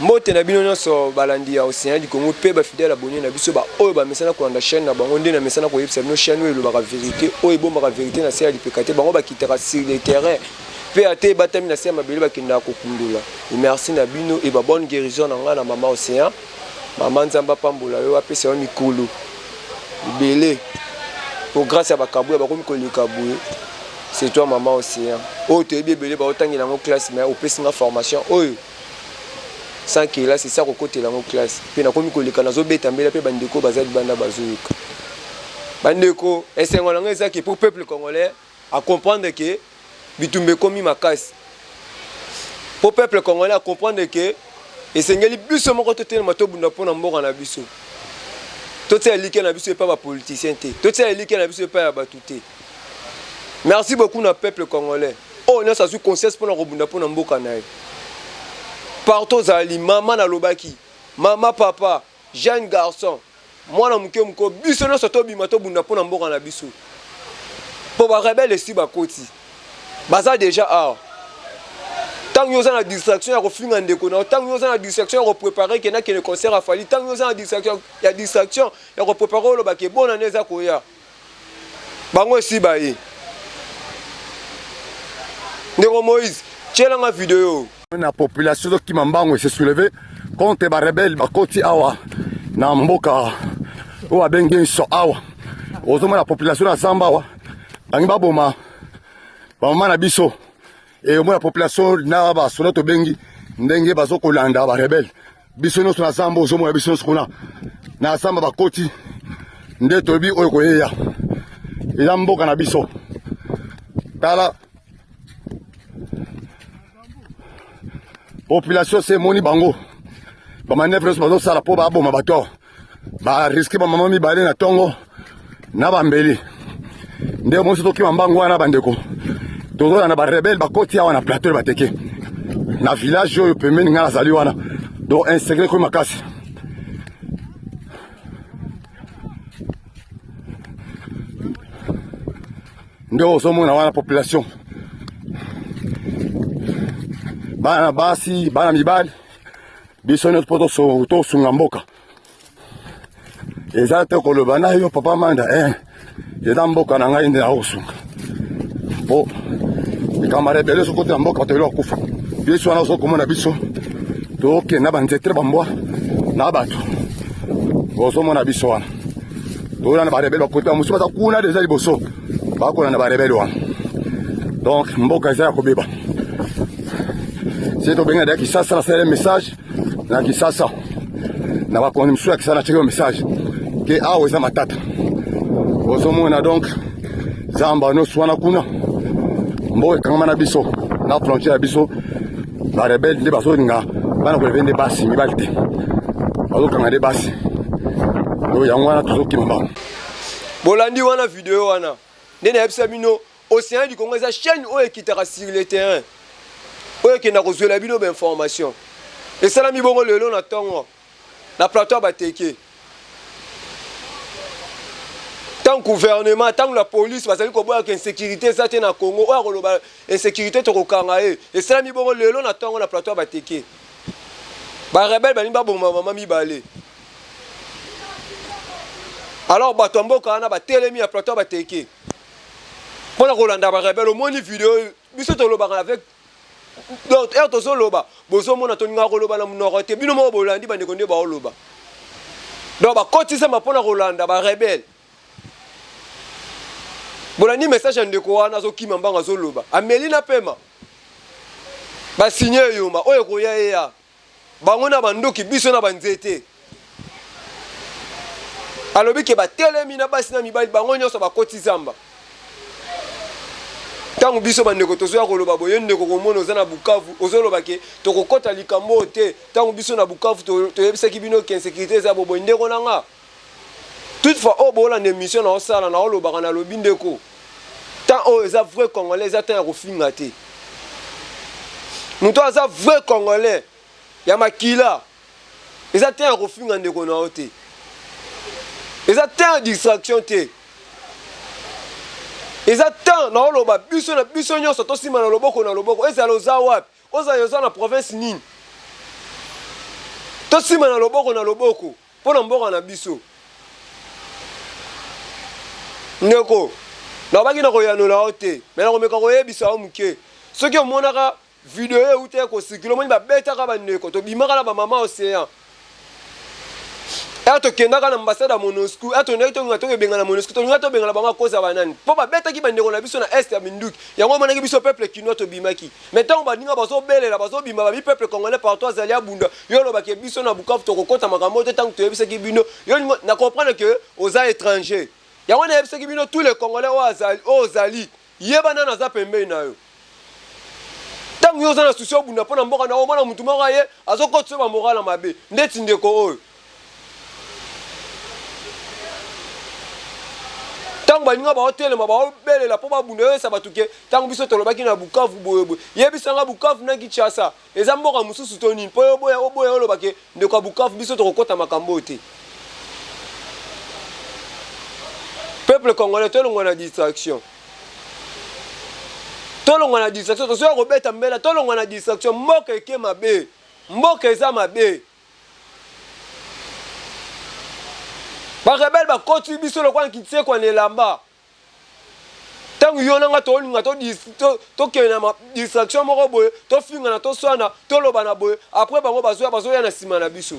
Mbote na bino nyonso balandi ya Océan du Congo pe ba fidèle abonné na biso ba oyo ba mesana ko anda chaîne na bango nde na mesana ko yebisa bino chaîne oyo ba vérité oyo bomba ka vérité na série lipekate bango ba kitera sur le terrain pe ate batami na série mabele ba kinda ko kundula. Merci na bino et ba bonne guérison na nga na mama Océan. Mama Nzamba pambola yo apesa yo mikolo. Belé. Pour grâce à ba kabou ba ko mikolo kabou. C'est toi maman Océan. Oh tu es bien belé ba otangela ngo classe mais opesi nga formation oyo. Sans que là c'est ça au côté la classe puis na komi koleka nazo beta mbela pe bandeko bazali banda bazuka bandeko esengo na ngeza que pour peuple congolais à comprendre que bitumbe komi makasi pour peuple congolais à comprendre que esengeli biso moko totela matobunda pona mboka na biso totela like na biso pas ba politicien te totela like na biso pas ya batuté. Merci beaucoup na peuple congolais oh na ça sous conscience pona robunda pona mboka na. Partout zali maman na lobaki mama papa jeune garçon mwana muke muko biso na soto bimato bunda pona mboka na biso po ba rebelle si ba koti baza déjà tant yoza na distraction ya kofinga ndeko na tant yoza na distraction ya préparer kena ke le concert a fallu tant yoza na distraction ya préparer lo baki bona neza koya bango si ba yi ndeko Moïse tchela nga vidéo. La population qui m'a s'est soulevée contre les rebelles, Bakoti Awa, Namboka, ou Abengen So Awa. Ozoma la population à Zambawa, Bangiba Boma, Bamana Biso, et au moins la population Naba, Sonato Bengi, Ndenge Bazoko Landa, rebelle. Bisono sur la Zambo, Zomo la Bisono Skuna, Na Zamba Bakoti, Ndetobi Okoya, et Lamboka Nabiso. Tala. Population c'est moni bango ba manevre so bazo sala po ba boma bato ba risque ba mama mi balé na tongo na bambeli nde mo so toki mbango wana bandeko tozo na ba rebelle ba koti ya wana plateau ba teke na village yo pemeni ngala zali wana do inségré ko makasi nde ozo mona wana population bana basi bana mibali biso notre poto so to sunga mboka ezate ko le bana yo papa manda eza mboka na ngai nde aosunga po kamare bele so kote mboka to lo kufa biso na so komona biso to ke na banzetre bambwa na bato oso mona biso wana to na ba rebelle kote musu bata kuna déjà liboso ba ko na ba rebelle wana donc mboka eza ko beba. C'est au Bénin qui ça c'est un message na qui ça na va prendre monsieur qui ça na checker un message que ah ouais ça matata osomo na donc zamba no swana kuna mboe kama na biso na frontière biso ba rebelle de baso nga bana ko vendre basi mi balte bazo kanga de basi do yangwana tuzoki mamba bolandi wana vidéo wana ndene yebisa bino Océan du Congo za chaîne o ekitera sur le terrain. Oye qui n'a reçu la bino d'information. Et ça l'a mis bon le long na tongo. Na plateau bateke. Tant gouvernement, tant la police, parce que ko que insécurité ça na Congo, o ko loba insécurité to ko kanga e. Et ça l'a mis bon le long na tongo na plateau bateke. Ba rebelle ba limba bon maman mi balé. Alors batombo kana ba telemi na plateau bateke. Pona ko landa ba rebelle au moni vidéo biso to loba avec donc tozo loba bozo mona toninga koloba na mnorote bino mo bolandi bande konde ba oloba donc ba kotisa mapona kolanda ba rebelle bolandi message ndeko wana zo kima mbanga zo loba amelina pema ba signer yoma oyo koya ya bango na bandoki biso na banzete alobi ke ba telemi na basi na mibali bango nyoso ba kotizamba. Tant biso bandeko tozoya koloba boye ndeko komona oza na Bukavu ozoloba ke tokokota likambo te tant biso na Bukavu toyebisa ki bino ke insécurité za bobo ndeko nanga toutefois o bola na émission na osala na oloba na lobi ndeko tant o eza vrai congolais za tant ya kofinga te muto aza vrai congolais ya makila eza tant ya kofinga ndeko na ote eza tant ya distraction te. Eza tant na oloba biso na biso nyonso to sima na loboko eza loza wapi oza yoza na province nini To sima na loboko. Pona mboka na biso. Ndeko. Na baki na koyanola ote. Mais na komeka koyebisa omuke. Soki omonaka video ute ko sikilo moni ba beta ka bandeko to bimaka na ba mama océan. Ato kendaka na ambassade ya MONUSCO, ato ndeko ngato benga na MONUSCO, to ngato benga na bango koza banani. Po ba beta ki bandeko na biso na est ya Minduki. Yango monaki biso peuple kinois to bimaki. Metango bandinga bazo belela bazo bima ba bi peuple congolais partout azali abunda. Yo lo ba ke biso na Bukavu to kokota makambo te tango to yebisa ki bino. Yo na comprendre que aux étrangers. Yango na yebisa ki bino tous les congolais ozali. Yebana na za pembe na yo. Tango yo za na souci obunda pona mboka na o mona mutu moko ye azokotse ba moral mabe. Ndeti ndeko oyo. Tango baninga ba hotel ma ba belela po ba bunda yo sa batuke tango biso tolobaki na Bukavu boyebo yebisanga Bukavu na Kinshasa eza mboka mususu to nini po oboya olobake ndeko Bukavu biso tokokota makambo te. Peuple congolais tolongwa na distraction. Tolongwa na distraction to so robeta mbela tolongwa na distraction mboka eke mabe. Mboka eza mabe. Ba rebelle ba koti biso lo kwa nkitse kwa nelamba. Tangu yona nga to olinga to kena ma distraction moko boye to finga na to swana to loba na boye après bango bazo ya na sima na biso.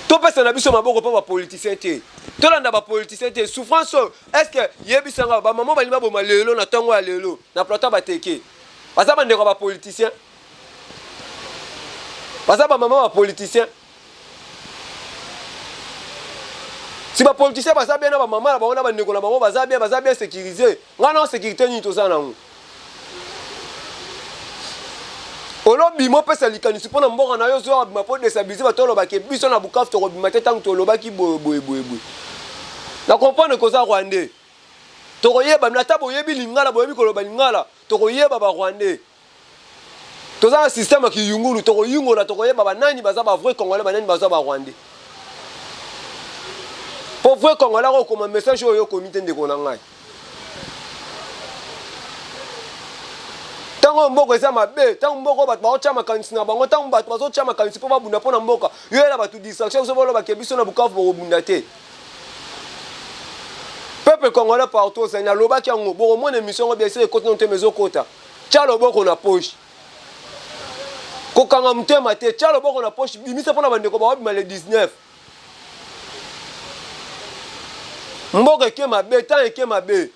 To pesa na biso maboko pa ba politicien te. To landa ba politicien te souffrance est-ce que yebisanga ba maman ba liba bo malelo na tango ya lelo na plata ba teke. Baza ba ndeko ba politicien. Baza ba maman ba politicien. Si ba politicien baza bien na ba maman na ba ona ba ndeko na bango baza bien sécurisé. Ngana sécurité ni to za na ngo. Olobi mo pesa likanisi pona mboka na yo zo abima po déstabiliser batolo ba ke biso na Bukavu to robima te tango to lobaki boye. Na comprendre ko za Rwandais. To koyeba na tabo yebi lingala boyebi ko loba lingala to koyeba ba Rwandais. To za système ki yungulu to koyungola to koyeba ba nani baza ba vrai congolais ba nani baza ba Rwandais. Pour vrai congolais ko comme message yo comité ndeko na ngai. Tango mboko eza mabe, tango mboko bato ba chama kanisi na bango, tango bato bazo chama kanisi po babunda pona mboka. Yo ela bato distraction so bolo ba kebiso na Bukavu bo bunda te. Peuple congolais partout ça na loba ki yango bo mo na émission ko bien sûr côté non te mezo kota. Tia loboko na poche. Ko kanga mutema te, tia loboko na poche, bimisa pona bandeko ba bima le 19. Mboka ke mabe, tan ke mabe.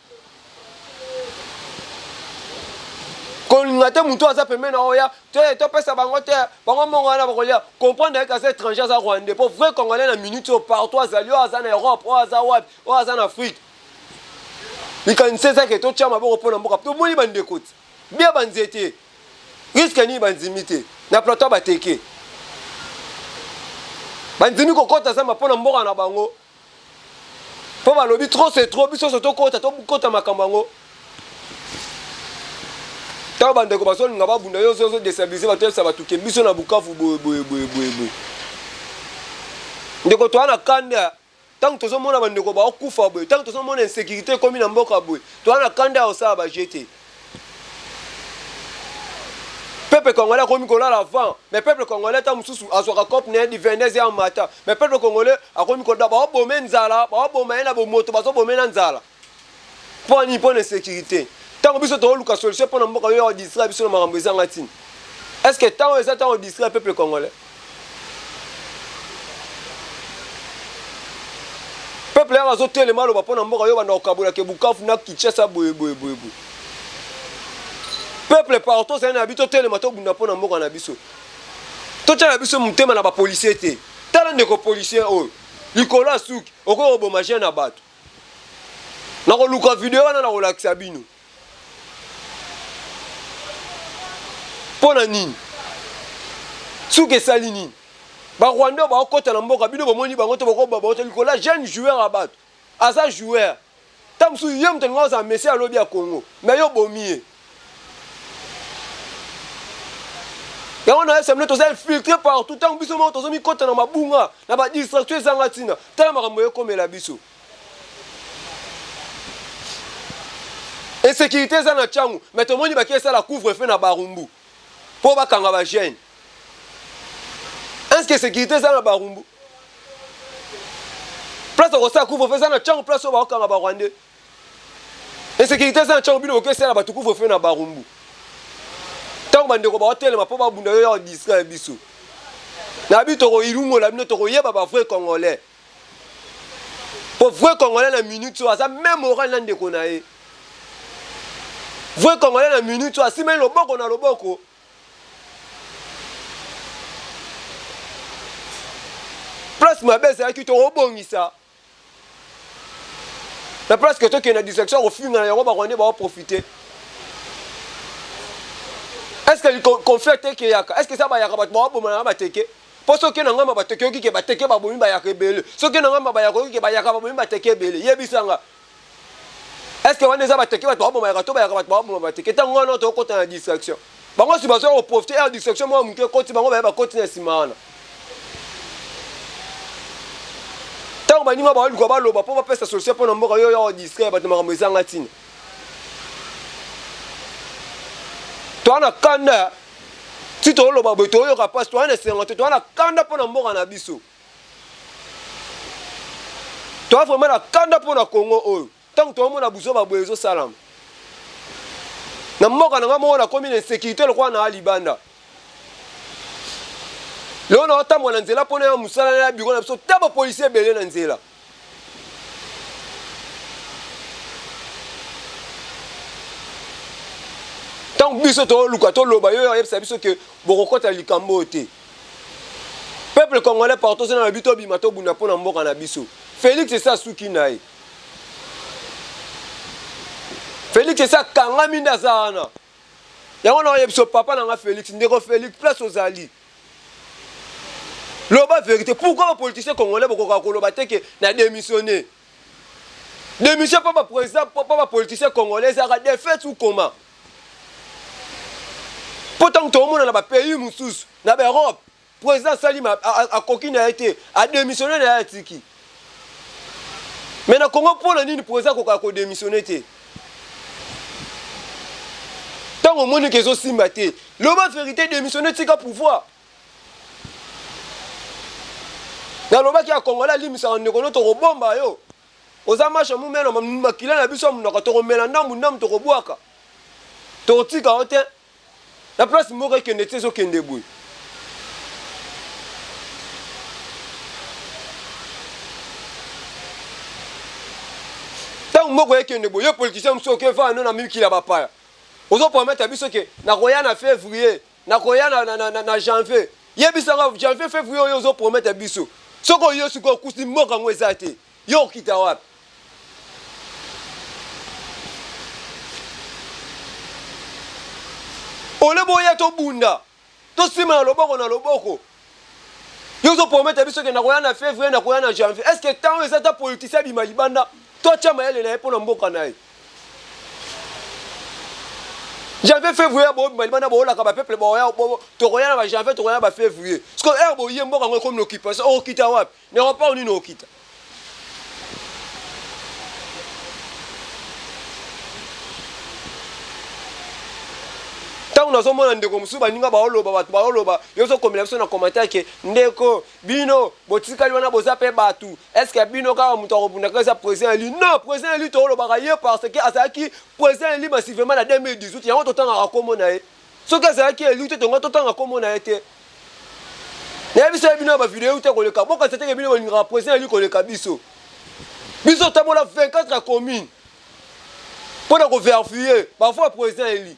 Kolingate mutu aza pembe na oya to pesa bango te bango mongo na bakolia comprendre que c'est étranger za Rwandais pour vrai congolais na minute partout azali aza na Europe o aza wapi o aza na Afrique likanise ça que to chama boko pona mboka to moni bande koti bien banzete risque ni banzimite na plateau bateke banzimi kokota za mapona mboka na bango po balobi trop c'est trop biso so to kota makambango. Tant bande ko baso nga babunda yo zo déstabiliser bato ça batuke biso na Bukavu boye. Ndeko to ana kanda tant to zo mona bande ko ba okufa boye tant to zo mona insécurité comme na mboka boye to ana kanda o sa ba jeter. Peuple congolais comme kola la vent mais peuple congolais ta mususu asoka cop ne di 22h en matin mais peuple congolais a komi ko da ba bomé nzala ba bomé na bo moto ba zo bomé na nzala. Pour ni pour insécurité. Tant biso to luka solution pour mboka yo distrait biso na makambo ezanga tine. Est-ce que tant eza tant distrait peuple congolais? Peuple ya zo telema lo ba pona mboka yo bana okabola ke Bukavu na Kinshasa boye. Peuple partout ça na bito telema to bunda pona mboka na biso. To tala biso mutema na ba policier te. Tala ndeko policier o. Nicolas Souk oko oboma jeune na bato. Na ko luka video wana na ko lakisa bino. Pona nini suke sali nini ba Rwanda ba okota na mboka bino bomoni bango to bako ba to likola jeune joueur à bato asa joueur tamsu yem tengo za Messi alobi ya Congo mais yo bomie ya on a semblé to za filtré partout tant biso mo to zo mi kota na mabunga na ba distraction zanga tina tala makambo yo komela biso insécurité ça na tchangu mais tout le monde baki ça la couvre-feu na Barumbu pour bakanga ba jeune. Est-ce que sécurité ça na Barumbu place au ça couvre-feu ça na tchangu place au bakanga ba Rwandais. Insécurité ça na tchangu bino ke ça la ba couvre-feu na Barumbu. Tant bande ko ba hotel ma po ba bunda yo disque biso. Na bito ko irungo la bino to ko yeba ba vrai congolais. Pour vrai congolais na minute ça même oral na ndeko na ye. Vrai congolais na minute ça si même loboko na loboko. Place ma bese ya ki to obongisa. La place que toi qui est na distraction au film na yango ba Rwandais ba profiter. Est-ce que le conflit est yaka? Est-ce que ça va yaka ba bomana ba teke? Pour ceux qui n'ont pas teke qui ba teke ba bomi ba yaka belé. Ceux qui n'ont pas yaka qui ba yaka ba bomi ba teke belé. Yebisanga. Est-ce que on est à ba teke ba bomana yaka to ba yaka ba bomana ba teke tango na to kota na distraction. Bango si bazo au profiter à distraction moi muke koti bango ba koti na simana. Tango ba ninga ba lu ko ba loba po ba pesa solution pour na mboka yo yo distrait ba tama mbezanga tina. Toi na kanda si tu lo babo to yo kapasi toi na 50 toi na kanda pona mboka na biso. Toi vraiment na kanda pona Congo oyo. Tant to mo na buso ba boyezo salam. Na mboka na ngamo na komi na sécurité le kwa na Libanda. Leo na otambo na nzela pona ya musala na biro na biso tabo policier belé na nzela. Tant biso to luka to loba yo yebisa biso ke bokokota likambo te. Peuple congolais partout na bito bimato buna pona mboka na biso. Félix c'est ça suki nae. Félix c'est ça kanga minda zana. Yango na yebisa papa na nga Félix ndeko Félix place aux ali. Loba vérité pourquoi les politiciens congolais bokoka koloba te ke na démissionner. Démission pas président pas politicien congolais ça a défaite ou comment? Pourtant tout le monde dans le pays mususu na Europe président Salima a kokina a été a démissionné na Tiki. Mais na Congo pour le nini président ko démissionner té. Tant au monde que zo simbaté, l'homme vérité démissionner tika pouvoir. Na loba ki a Congolais limisa on nekono to bomba yo. Oza marche mu mena makila na biso mu na to mela ndambu ndambu to bwaka. To tika hotel. La place moko qui n'était aucun début. Tant moko qui ne boye politicien mso ke fa non na miki la bapa. Ozo promettre biso ke na koya na février, na koya na janvier. Yebisa janvier février ozo promettre biso. Soko yo suko kusi moko ngweza te. Yo kita wapi? Ole boya to bunda to sima na loboko yo zo promettre biso ke na koya na février na koya na janvier. Est-ce que tant les états politiciens bima libanda to chama ele na pour na mboka na ye janvier février bo bima libanda bo la ka ba peuple bo ya to koya na janvier to koya ba février parce que herbo ye mboka ngo comme l'occupation o kita wapi ne pas oni no kita. Tant nous sommes en ndeko musu baninga baoloba yoso komela biso na commentaire ke ndeko bino botikali wana boza pe batu est-ce que bino ka muto robunda ka président eli non président eli to loba ye parce que asaki président eli massivement na 2018 yango to tanga akomona ye so ka asaki eli to to tanga akomona ye te na biso bino ba vidéo te ko le ka boka c'était que bino bolinga président eli ko le ka biso tamola 24 communes pour ko vérifier parfois président eli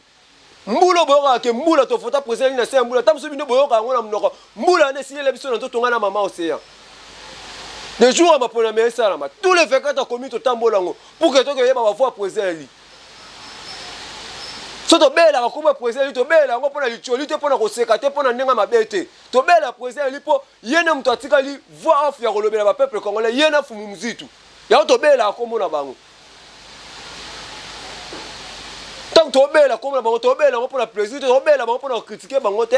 Mbulo boyoka ke mbula to fota président na se mbula tamso bino boyoka ngona mnoko mbula ne signé la biso na to tonga na mama océan de jour ma pona me sala ma tous les 24 communes to tambola ngo pour que to ke yeba ba fois président li so to bela ba kuma président li to bela ngo pona licholi te pona ko sekate pona ndenga mabete to bela président li po yene mto atika li voix off ya kolobela ba peuple congolais yene fumu muzitu ya to bela ko mona bango. Tant to bela comme la bango to bela pour la plaisir to bela bango pour critiquer bango te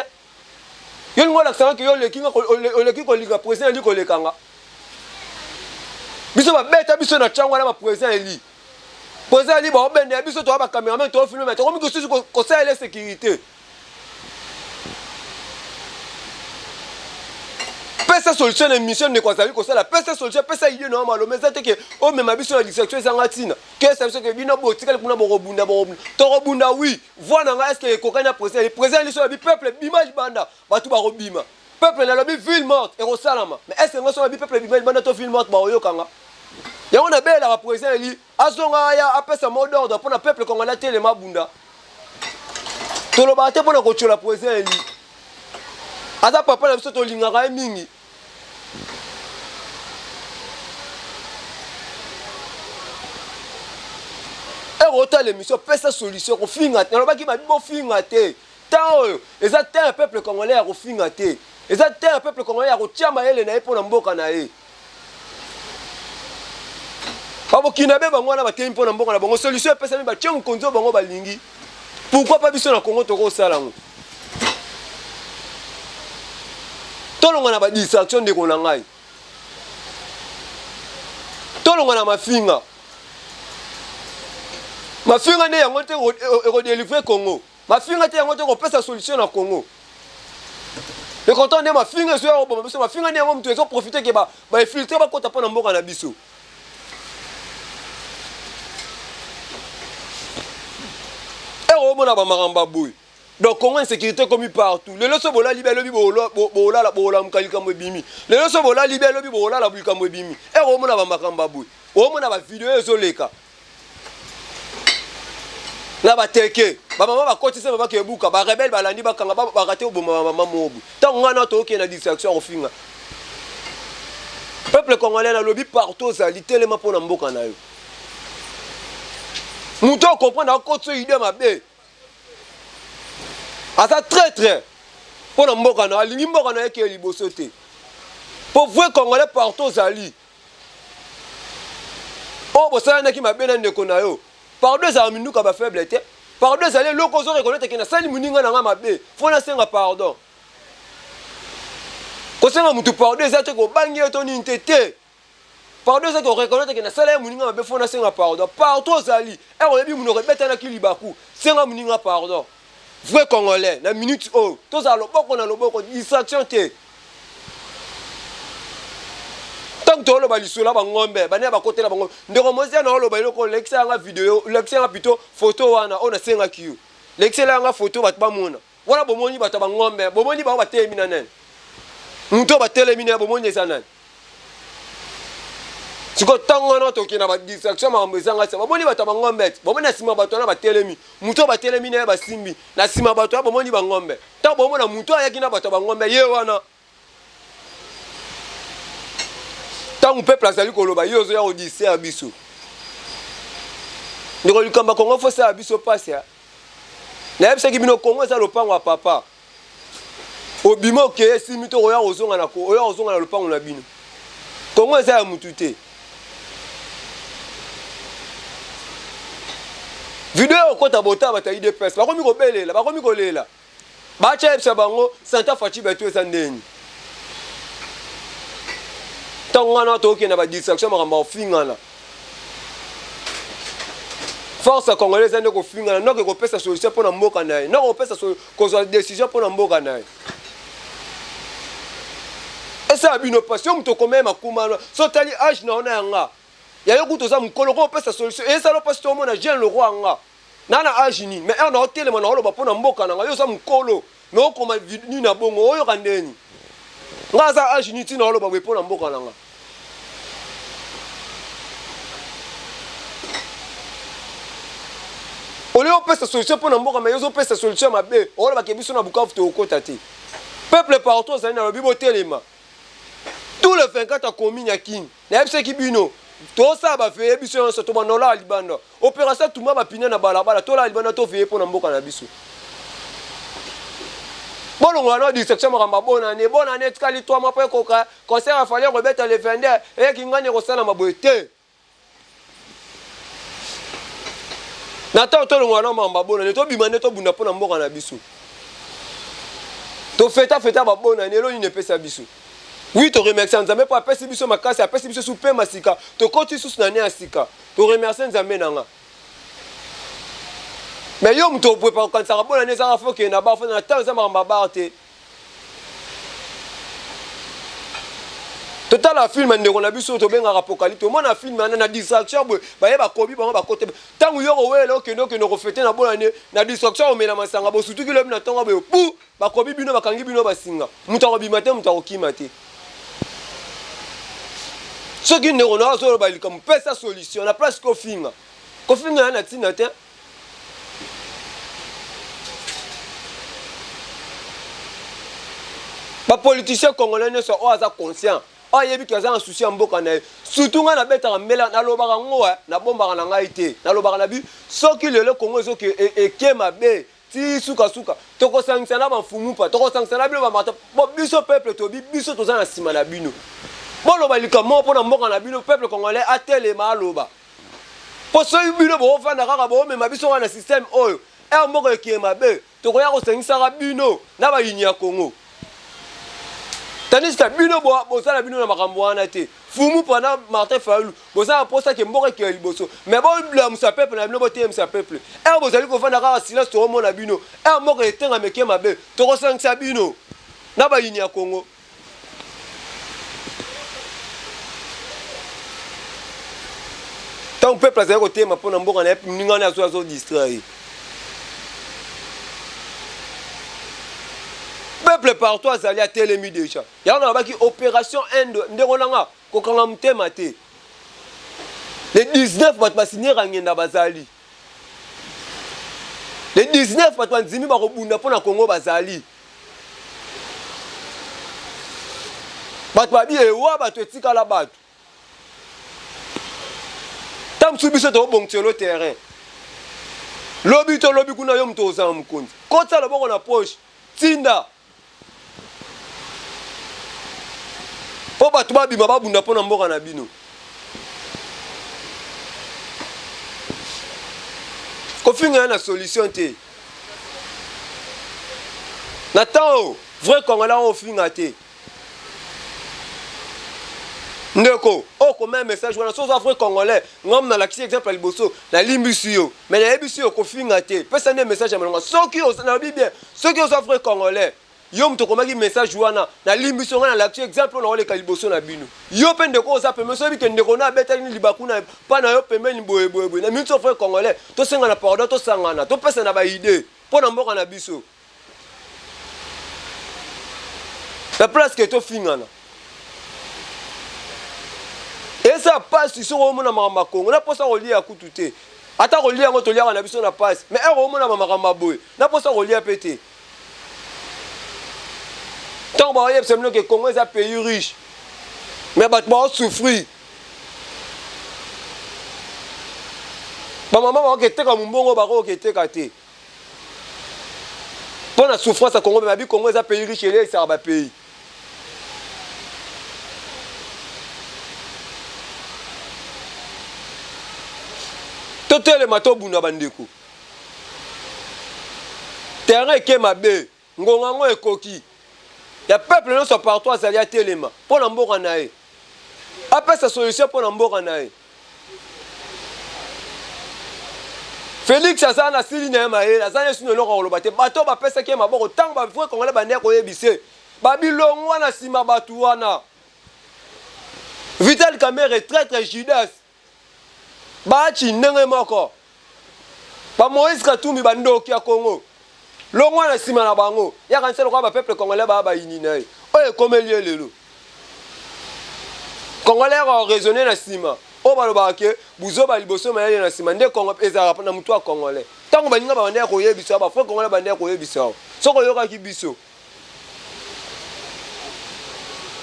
yo ngo la sang que yo le kinga ko liga président li ko le kanga biso ba beta biso na changwa na ba président li Président ali ba obende biso to ba cameraman to filmer mais to komi ko ça la sécurité. Pesa solution émission ne quoi ça lui ko ça la pesa solution pesa idée non malo mais ça te que o même biso la distraction ezanga tina. Que ça que bino botika kuna borobunda to robunda oui. Voilà nga est-ce que kokanya président li so bi peuple bima libanda batu ba robima. Peuple na lobi ville morte et rosalama. Mais est-ce que nga so bi peuple bima libanda to ville morte ba oyokanga. Ya on a bela la président li azonga ya apesa mot d'ordre pour le peuple congolais télé mabunda. To lo bate pour na ko chola président li. Aza papa na biso to lingaka mingi. Rota l'émission pesa solution ko finga te nalobaki ba bo finga te tant eza te un peuple congolais ya ko finga te eza te un peuple congolais ya ko tiama ele na epona mboka na ye babo kinabe bango na batemi pona mboka na bango solution pesa mi ba tchengo konzo bango balingi pourquoi pas biso na Congo to ko sala ngo tolonga na ba distraction de ko na ngai tolonga na mafinga mafinga ne yango te ko délivrer Congo mafinga te yango te ko pesa solution na Congo le content ne mafinga so ya bo mafinga ne yango mtu ezo profiter ke ba filtrer ba kota pona mboka na biso o mona ba maramba boy donc Congo insécurité comme partout le loso bola libelo bi bola mkalika mbimi le loso bola libelo bi bola la bulika mbimi o mona ba makamba boy o mona ba video ezoleka na bateke ba mama ba kotisa ba ke buka ba rebelle balandi ba kanga ba raté oboma mama mobu tant ngana to ke na distraction ofinga peuple congolais na lobi partout ça littéralement pour na mboka na yo muto comprendre ko tso idée mabe asa très pour na mboka na alingi mboka na ke liboso te pour vrai congolais partout zali oh bosana na ki mabe na ndeko na yo par deux amis nous ka ba faible te par deux aller loko zo reconnaître que na sali muninga na mabe faut na senga pardon ko senga mutu par deux ate ko bangi to ni ntete par deux ate ko reconnaître que na sali muninga mabe faut na senga pardon partout zali e ko yebi muno rebeta na kilibaku senga muninga pardon vrai congolais na minute oh to za loboko na loboko distraction te tant to lo ba lisula ba ngombe ba ne ba kotela ba ngombe ndeko mozia na lo ba iloko lexa nga video lexa nga plutôt photo wana ona senga kiyo lexa nga photo ba mona wala bomoni ba ba ngombe bomoni ba temi na nene muto ba telemi na bomoni eza nani siko tango na to kina ba distraction ma mbezanga sa bomoni ba ngombe bomoni na sima ba to na ba telemi muto ba telemi na ba simbi na sima ba to bomoni ba ngombe ta bomona muto ayaki na ba ngombe ye wana tant on peut placer le koloba yozo ya odissé abiso ndiko likamba Congo fo sa abiso passe ya na yebisa ki bino Congo sa lopango papa obimo ke simito oya ozonga na ko oya ozonga na lopango na bino Congo sa ya mutute video ko ta bota bata ide presse ba komi ko belela ba komi ko lela ba cha yebisa bango Santa Fachi beto esandeni tangana to ke na ba distraction makamba ofingana force congolaise ande ko fingana no ko pesa solution pour na mboka naye no ko pesa ko zo décision pour na mboka naye esa bino passion mto komema makuma so tali age na ona nga ya yo kuto za mkolo ko pesa solution esa lo passion mona Jean le roi nga nana age ni mais on a hôtel mona olo ba pour na mboka na nga yo za mkolo no ko ma ni na bongo oyo kandeni nga za age ni tina olo ba pour na mboka na nga on est pesa solution pour na mboka mais yo pesa solution mabe olo ba kebiso na Bukavu to okota te peuple partout ça na bibo telema tout le 24 a commis king na yebse ki bino to sa ba fe biso so to banola libanda opération tuma ba pina na balabala to la libanda to fe pour na mboka na biso bolongo na distraction makamba bonne année tikali toi ma pe koka concert a fallu rebeta le vendeur et kingane ko sala maboete na ta to longo na mamba bonne to bimane to bunda pona mboka na biso to feta ba bonne année lo ni pesa biso oui to remercier nzambe po apesi biso makasi apesi biso soupe masika to koti sous na ne asika to remercier nzambe nanga Mais yo mto prépare quand ça rabona ne ça faut que na ba faut na temps ça mamba barte. Total la film ndeko na biso to benga apocalypse. Moi na film na distraction ba yeba kobi ba ba côté. Tangu yo wele okendo que no refléter na bona na distraction o mena masanga bo surtout que le na tonga ba pou ba kobi bino bakangi bino basinga. Muta ko bimate muta ko kimate. Ce qui ne rena so ba comme pesa solution na place ko finga. Ko finga na tina te. Ba politicien congolais ne sont pas conscients. Ah yebi ki azana souci mboka na surtout nga na beta mela na lobaka ngoa na bomba na ngai te na lobaka na bi soki lelo Congo ezoki ekema be ti suka toko sangisa na bafumu pa toko sangisa na bino ba mata bo biso peuple to biso to zana sima na bino bo loba likamo pona mboka na bino peuple congolais atelema loba po so bino bo fanda kaka bo mema biso wana système oyo mboka ekema be toko ya ko sangisa bino na ba yinya Congo. Tandis que bino boza na bino na makambo wana te fumu pana Martin Fayulu boza posa ke mboka ke liboso mais bon la musa peuple na bino bote musa peuple bozali ko vanda ka silence to mo na bino mboka etenga meke mabe to ko sangisa bino na ba yini ya Congo tant peuple azali ko tema pona mboka na ninga na zo distraire. Peuple partout azali a telemi déjà. Ya on a qui opération Inde ndekolanga kokanga mutema te. Les 19 bat basigner ngenda bazali. Les 19 bat banzimi ba kobunda pona Congo bazali. Bat babi ewa bat etika la bat. Tam subiso to bonctio le terrain. Lobi kuna yo mto za mkonzi. Kota lo boko na poche. Tinda. Po batu babima babunda pona mboka na bino. Ko finga na solution te. Na temps vrai Congolais on finga te. Ndeko, ko même message wana so vrai Congolais, ngom na l'accès exemple à liboso, na limbusio, mais na limbusio ko finga te. Pesa ne message amelonga. Soki na bien, soki o vrai Congolais yo mto komaki message wana na limbiso ngana la exemple na ole kaliboso na bino yo pende ko za peme so bi ke ndeko na beta ni libakuna pa na yo peme ni boye na minso frère congolais to senga na pardon to sangana to pesa na ba idée pona mboka na biso la place que to fingana et ça passe sur au mona mama Congo na posa rolia kutute ata rolia ngoto lia na biso na passe mais au mona mama boye na posa rolia pété. Tant que c'est que Congo est un pays riche, mais bah tu souffrir. Bah maman va quitter comme bon bah va quitter kate. Pour la souffrance à Congo, mais bah Congo est un pays riche et c'est un pays. Tout le matin buna bandeko. Terrain qui ma bé, ngongango et coquille. Ya peuple non sont partout azali a telema pour na mboka nae après sa solution pour na mboka nae Félix azana sili na maé azana sino loko kolobate bato ba pesa ke maboko tango ba fwe kongole bande ko yebise ba bilongwa na sima batu wana Vital Kamerhe traître Judas ba chi ndenge moko ba Moïse Katumbi bandoki ya Congo longwa na sima na bango ya kanselo kwa ba peuple congolais ba yini nae oye komelie lelo congolais a raisonné na sima o ba loba ke buzo ba liboso mayele na sima nde Congo ezara na mutu a congolais tango baninga ba bande ko yebisa ba fo congolais bande ko yebisa soko yoka ki biso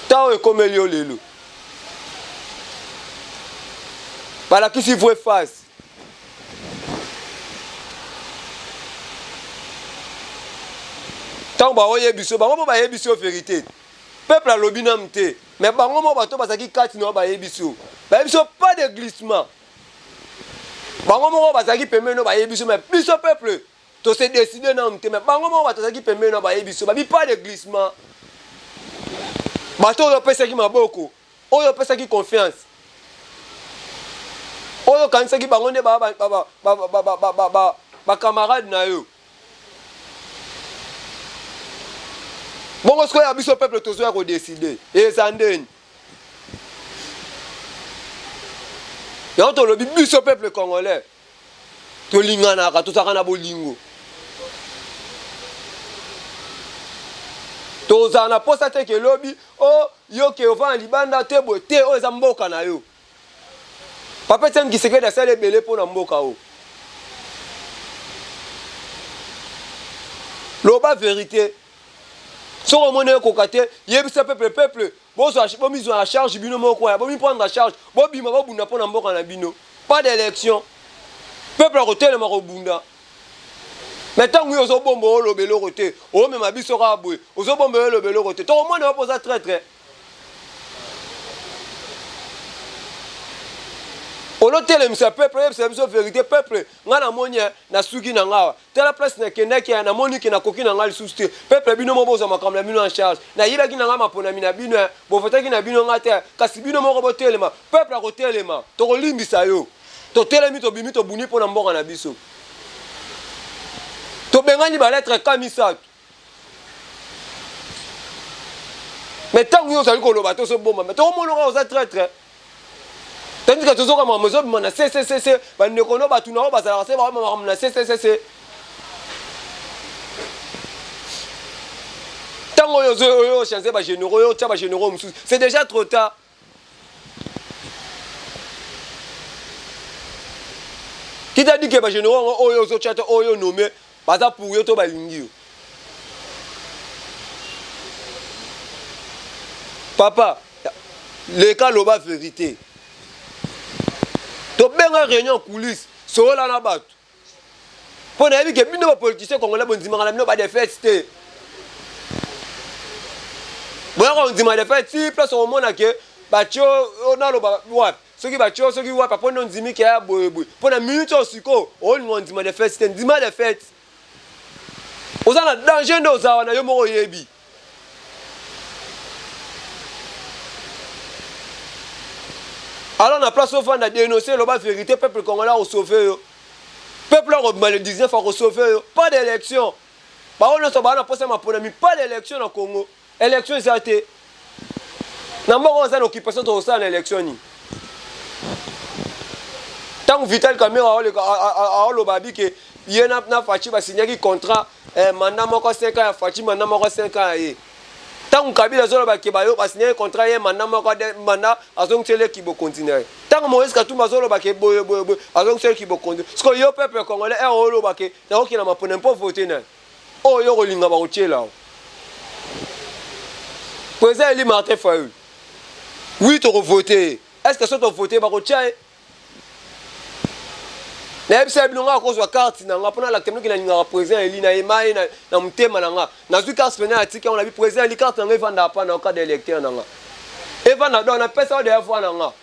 tawo komelie lelo bala kisi voie face. Tant ba oye biso bango ba yebiso vérité peuple a lobina mte mais bango mo bato bazaki kati no ba yebiso pas de glissement bango mo bazaki pembe no ba yebiso mais biso peuple to se décider na mte mais bango mo bazaki pembe no ba yebiso ba pas de glissement bato yo pesa ki maboko oyo pesa ki confiance oyo kanisa ki bango ne camarade na yo. Bon, ce que y a biso peuple tous à décider. Et ça ndeni. Et on te le biso peuple congolais. To lingana ka to sakana bolingo. To zana posa te ke lobby oh yo ke ova libanda te bo te o za mboka na yo. Papa tem ki seke da sale belé pour na mboka o. Loba vérité. So remonner kokate yebisa peuple bon miso en charge bino moko ya bon mi prendre en charge bon bima ba bunda pour na mboka na bino. Pas d'élection. Peuple a roté le marobunda. Maintenant, nous avons bombo le belo roté. Oh, mais ma biso raboué. Nous avons bombo le belo roté. Tout le monde a posé très très. On a télé, monsieur peuple, c'est la vérité, peuple. On a monia, na sugi na ngawa. Telle place na kenda qui a na moni qui na koki na ngal souste. Peuple bino mo boza makam bino en charge. Na yiba ki na ngama pona mina bino. Bo fata ki na bino ngata. Kasi bino mo robo telema. Peuple a rotelema. To limbisa yo. To telemi to bimi to buni pona mboka na biso. To bengani ba lettre kamisatu. Mais tant que vous allez koloba to so bomba. Mais to monora oza très très. Tandis que tozo kama mozo bimana c'est ba nekono ba tuna ba za se ba mama na c'est. Tango yo chance ba généraux yo taba généraux musu. C'est déjà trop tard. Qui t'a dit que ba généraux oyo zo chata oyo nommé baza pour yo to ba lingi. Papa, le cas loba vérité. To benga réunion en coulisses, so la na bat. Pour na bi que bino politicien congolais bondima na bino ba de fête. Bon on dit ma de fête si place au monde que batio on a loba wap. Ceux qui batio ceux qui wap pour non dimi que ya boy. Pour na minute au siko, on dit ma de fête, c'est dima de fête. Ozana danger ndo za wana yo moko yebi. Alors na place au fond na dénoncer le bas vérité peuple congolais au sauver. Peuple a le 19 à sauver. Pas d'élection. Ba on so ba na posa ma polemi pas d'élection au Congo. Élection ça été. Na mboko za occupation to ça l'élection ni. Tant Vital Caméra a le babi que yena na fachi ba signer contrat mandat moko 5 ans ya fachi mandat moko 5 ans ye. Tant Kabila zolo ba ke ba yo ba signer contrat ye mandat moko mandat azong tele ki bo continuer. Tant Moïse Katumba zolo ba ke boy azong tele ki bo continuer. Parce que yo peuple congolais e olo ba ke na okina ma pona pas voter na. Oh yo rolinga ba otela. Président Eli Martin Fayulu. Oui, tu as voté. Est-ce que ça tu as voté par le tchai? Na ebisa bilonga a cause de carte na nga pona la temno ki na nga président Eli na emaye na mutema na nga. Na zu carte pena atika on a vu président Eli carte na vanda pa na cas d'électeur na nga. E vanda do na pesa de fois na nga.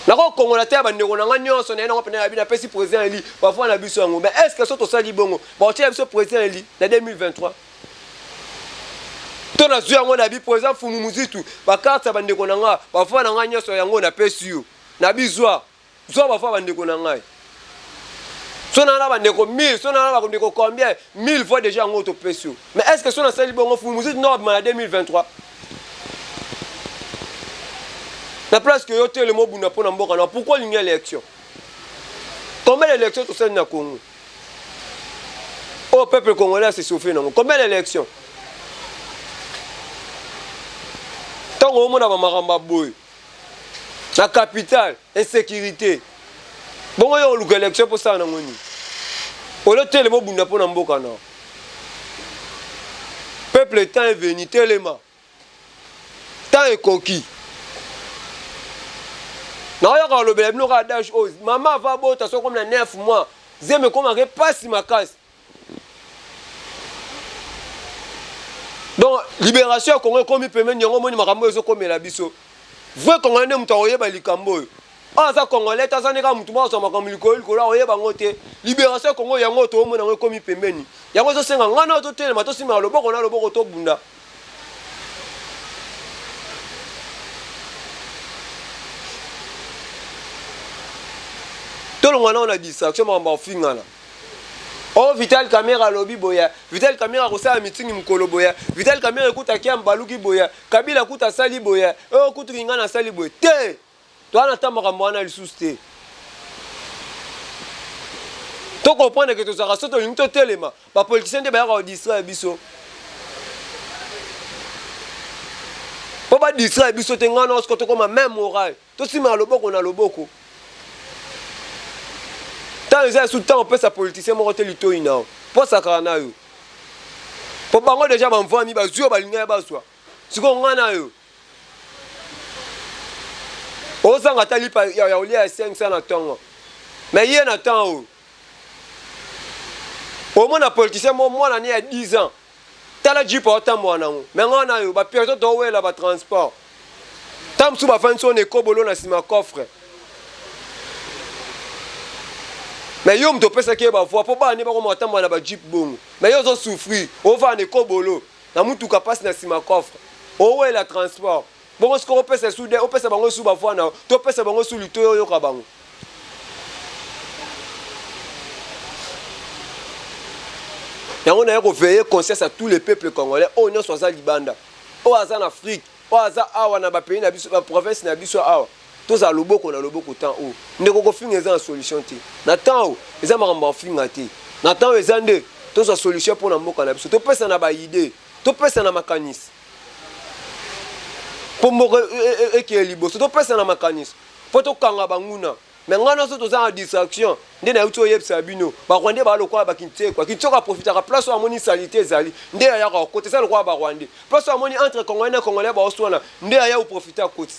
Na ko Congo la terre ba ndeko na nga nyonso na nga pena na pesi président Eli ba fois na biso ngo. Mais est-ce que ça to sali bongo? Ba tchai biso président Eli na 2023. To na zuya ngo na bi président Fumu Muzitu ba carte ba ndeko na nga ba fois na nga nyonso yango na pesi yo. Na bizwa. Zwa ba fois ba ndeko na nga. Si on a 1000, si on a combien 1000 fois déjà en autopression. Mais est-ce que si on a sali bon fou musique non en 2023? La place que yo le mot buna pona mboka pourquoi il y a l'élection? Combien d'élections tout ça na Congo? Oh peuple congolais c'est souffert non. Combien d'élections? Tant au monde a maramba boy. La capitale, insécurité. Bon, il y a une élection pour ça. On a tellement de pour Namboka. Peuple temps est venu, tellement. Temps est coquille. Non, il y a le bébé, nous avons maman va boire, tu comme 9 mois. Zeme comme un pas si ma casse. Donc, libération, Congo, comme il peut mener, il y a un peu comme la biso. Vrai Congolais, nous avons eu Likambo. Ah, ça Congolais, ça n'est pas tout le monde comme l'icole, libération Congo, il y a un autre homme comme il peut mener. Il y a un autre 5 ans, on a autre tel, mais aussi on a le bon au bunda. Tout le monde a dit ça, c'est mon fin là. Oh Vital Kamerhe lobby boya, Vital Kamerhe kosala meeting mukolo boya, Vital Kamerhe kuta kia mbaluki boya, Kabila kuta sali boya, oh kutu kinga na sali boya. Te. Toi na tamaka mwana lisusu te. To comprendre que tous arastos to linto telema, ba politicien de ba ya distraire biso. Po ba distraire biso te ngana osko to koma même moral. To sima loboko na loboko. Tant les sous temps on peut sa politicien mo te lito ina. Po sakana yo. Po bango déjà ba mvami ba zuo ba linga ba swa. Siko ngana yo. O sanga tali pa ya olia 500 na tongo. Mais yé na temps. Au moins, un politicien, moi, il y a 10 ans. Tu as la Jeep au temps, moi, mais on a eu, personne n'a eu le transport. Tam sous ma fin de son éco-bolo, on a coffre. Mais yo, je pense que je vais voir, pour pas aller voir temps, on a un Jeep bon. Mais yo, ils ont souffert. On va en éco-bolo. On a tout capable de ma coffre. On a le transport. Bon, ce qu'on peut se souder, on peut se banger sous ma foi, on peut se banger sous le toyo, yo, et on a veillé conscience à tous les peuples congolais. Oh, nous sommes à Libanda. Oh, en Afrique. Oh, en pays, la province, na biso awa. Tous à loboko na loboko temps où. Nous devons finir une solution. Nathan, les gens m'ont finir. Nathan, les gens de tous à solution pour nous moka na biso. Tu peux ça na ba idée. Tu peux ça na mécanisme. Pour moi, qui est libre. Tu peux ça na mécanisme. Pour tout kanga banguna. Mais ngana so toza en distraction nde na uto yebsa bino ba rwandais ba lokwa ba kinte kwa kitsoka profitera place wa moni salité ezali nde ya ka côté ça lokwa ba rwandais place wa moni entre congolais na congolais ba oswana nde ya profiter à côté.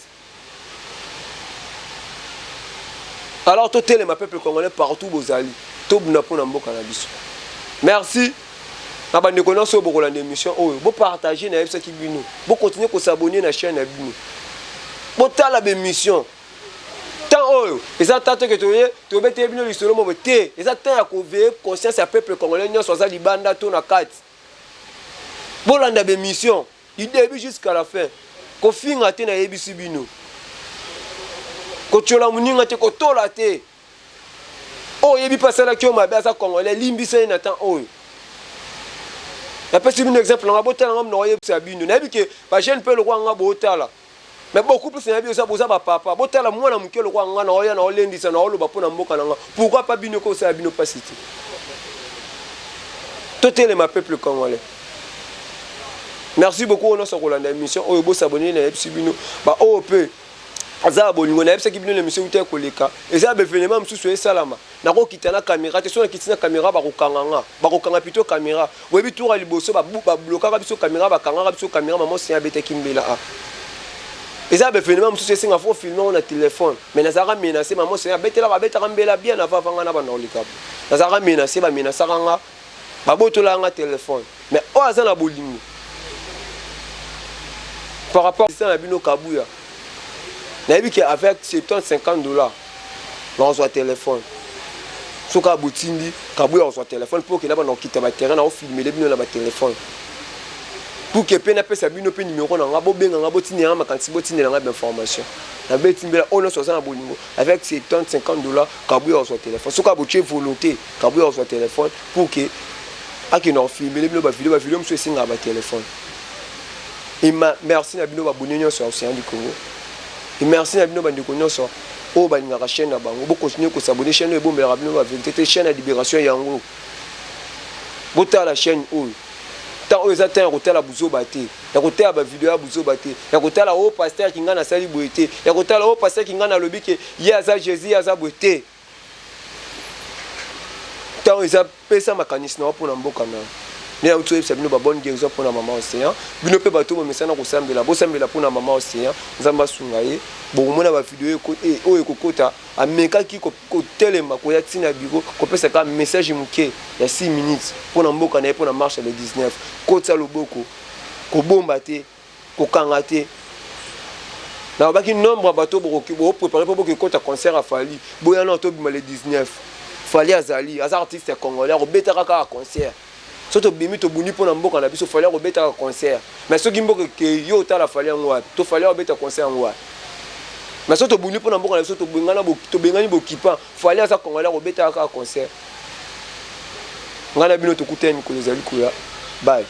Alors tout les peuple congolais partout bozali to buna pona mboka na biso. Merci na ba ndeko nyonso bokolanda émission oyo bo partager na yebsa ki bino bo continuer ko s'abonner na chaîne na bino bo tala be mission. Oh, et ça tant que tu bete bino lisolo mo te, et ça tant ya ko veiller conscience ya peuple congolais nyonso za libanda to na kati. Bolanda be mission, du début jusqu'à la fin. Ko finga te na yebisi bino. Ko tchola muninga te ko tola te. Oh, yebi pasala ki o mabe za congolais limbisa na temps oh. Na pesi bino exemple nga botala ngam no yebisa bino. Na bi ke ba jeune pe le kwa nga botala. Mais beaucoup plus na biso boza ba papa botala mwana mukelo kwa ngana oya na olendisa na oloba pona mboka nanga pourquoi pas bino ko sa bino pasiti totele ma peuple congolais. Merci beaucoup on so kolanda émission oyo bo s'abonner na yebisi bino ba OP aza bolingo na yebisa ki bino l'émission uta koleka eza be événement msusu esalama na ko kitana caméra te so na kitina caméra ba kokanga plutôt caméra webi tour liboso ba bloquer biso caméra ba kanga biso caméra maman c'est abete kimbela a. Et ça, ben finalement, je suis en filmer on a téléphone. Mais nous avons menacé, maman, c'est un bête là, bête là, bien avant de faire un handicap. Nous avons menacé, bah menacé, bah boto là un téléphone. Mais oh, ça n'a pas par rapport à ça, on a vu nos kabouya. On a vu qu'avec $50, on reçoit téléphone. Si on a boutindi, kabouya on reçoit téléphone pour que là, on quitte le terrain, on filme les biens dans le téléphone. Pour que peine appelle sa bino pe numéro na ngabo benga ngabo tinera makanti botine na ngabo information na betimbela ono so ça bonimo avec ces $50 kabouya sur téléphone so ka boche volonté kabouya sur téléphone pour que akino filmer les ba vidéo monsieur singa ba téléphone et merci na bino ba bonenyo sur Océan du Congo et merci na bino ba ndiko nyonso o ba ngaka chaîne na bango bo continuer ko s'abonner chaîne e bombela bino ba vérité chaîne à libération yango bota la chaîne o tant aux atteints côté la bouzo baté ya côté ba vidéo ya bouzo baté ya côté la haut pasteur qui ngana sali boité ya côté la haut pasteur qui ngana lobi que ya za Jésus ya za boité tant ils appellent ça mécanisme pour na mboka na ne auto yebisa bino ba bonne guérison pour na maman océan bino pe bato bomesana ko sambela bo sambela pour na maman océan nzamba sunga ye bo mona ba vidéo ko e o ekokota ameka ki ko telema ko ya tina biro ko pesa ka message muke ya 6 minutes pour na mboka na pour na marche le 19 kota loboko ko bomba te ko kanga te na ba ki nombre bato bo préparer pour que kota concert a fali boya na to bima le 19 fali azali az artiste congolais ko betaka ka concert soto bimi to buni pona mboka na biso fali ko betaka concert mais so gimboka ke yo ta la fali ngwa to fali ko betaka concert ngwa mais soto buni pona mboka na biso to bengana bo to bengani bo kipa fali aza congolais ko betaka ka concert ngana bino tokutani mikolo ezali koya bye.